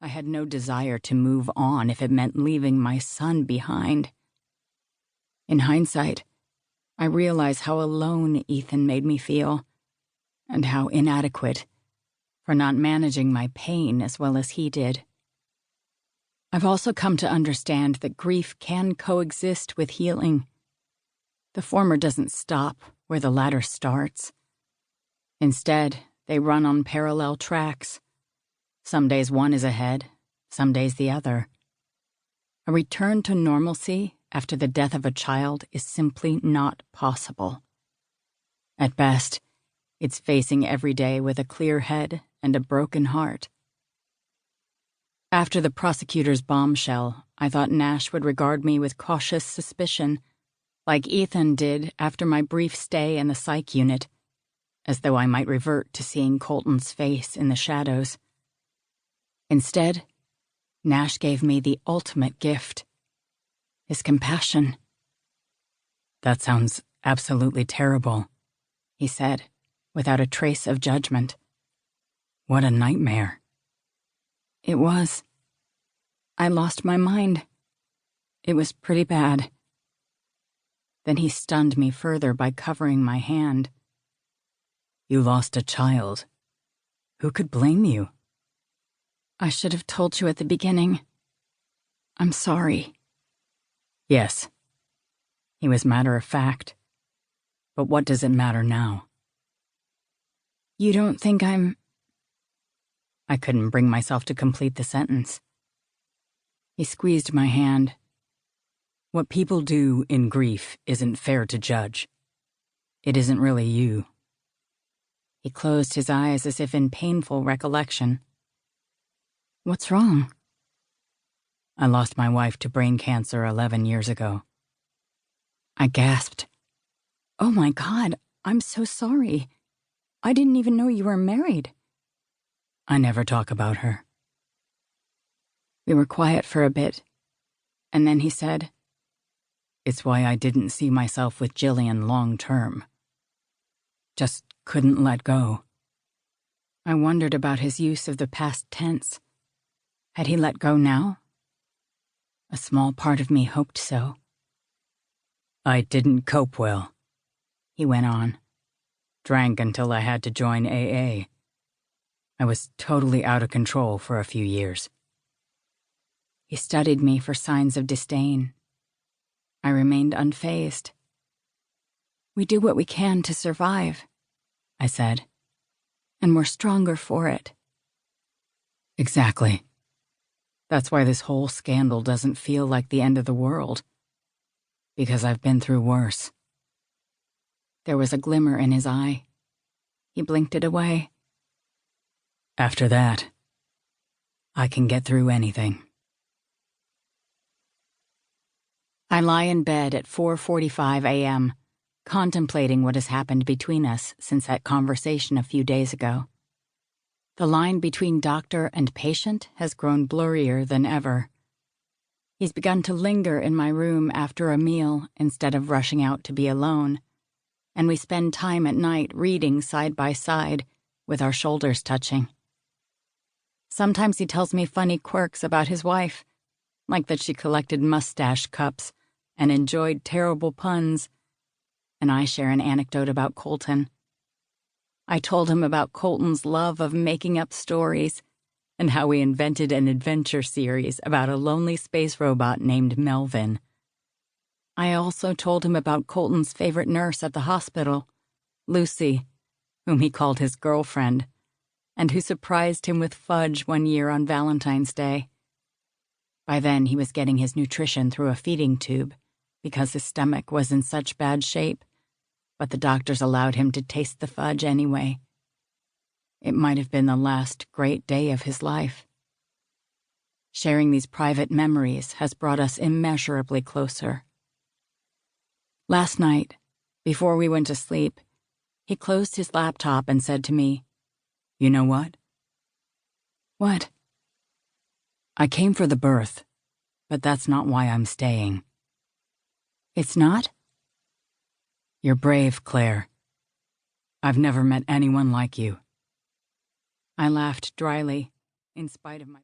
I had no desire to move on if it meant leaving my son behind. In hindsight, I realize how alone Ethan made me feel, and how inadequate for not managing my pain as well as he did. I've also come to understand that grief can coexist with healing. The former doesn't stop where the latter starts. Instead, they run on parallel tracks. Some days one is ahead, some days the other. A return to normalcy after the death of a child is simply not possible. At best, it's facing every day with a clear head and a broken heart. After the prosecutor's bombshell, I thought Nash would regard me with cautious suspicion, like Ethan did after my brief stay in the psych unit, as though I might revert to seeing Colton's face in the shadows. Instead, Nash gave me the ultimate gift: his compassion. "That sounds absolutely terrible," he said, without a trace of judgment. "What a nightmare." It was. I lost my mind. It was pretty bad. Then he stunned me further by covering my hand. "You lost a child. Who could blame you?" "I should have told you at the beginning. I'm sorry." "Yes." He was matter of fact. "But what does it matter now?" "You don't think I'm—" I couldn't bring myself to complete the sentence. He squeezed my hand. "What people do in grief isn't fair to judge. It isn't really you." He closed his eyes as if in painful recollection. "What's wrong?" "I lost my wife to brain cancer 11 years ago." I gasped. "Oh my God, I'm so sorry. I didn't even know you were married." "I never talk about her." We were quiet for a bit, and then he said, "It's why I didn't see myself with Jillian long term. Just couldn't let go." I wondered about his use of the past tense. Had he let go now? A small part of me hoped so. "I didn't cope well," he went on. "Drank until I had to join AA. I was totally out of control for a few years." He studied me for signs of disdain. I remained unfazed. "We do what we can to survive," I said, "and we're stronger for it." "Exactly. That's why this whole scandal doesn't feel like the end of the world. Because I've been through worse." There was a glimmer in his eye. He blinked it away. "After that, I can get through anything." I lie in bed at 4:45 a.m., contemplating what has happened between us since that conversation a few days ago. The line between doctor and patient has grown blurrier than ever. He's begun to linger in my room after a meal instead of rushing out to be alone, and we spend time at night reading side by side with our shoulders touching. Sometimes he tells me funny quirks about his wife, like that she collected mustache cups and enjoyed terrible puns, and I share an anecdote about Colton. I told him about Colton's love of making up stories and how we invented an adventure series about a lonely space robot named Melvin. I also told him about Colton's favorite nurse at the hospital, Lucy, whom he called his girlfriend, and who surprised him with fudge one year on Valentine's Day. By then, he was getting his nutrition through a feeding tube because his stomach was in such bad shape, but the doctors allowed him to taste the fudge anyway. It might have been the last great day of his life. Sharing these private memories has brought us immeasurably closer. Last night, before we went to sleep, he closed his laptop and said to me, "You know what?" "What?" "I came for the birth, but that's not why I'm staying." "It's not?" "You're brave, Claire. I've never met anyone like you." I laughed dryly, in spite of my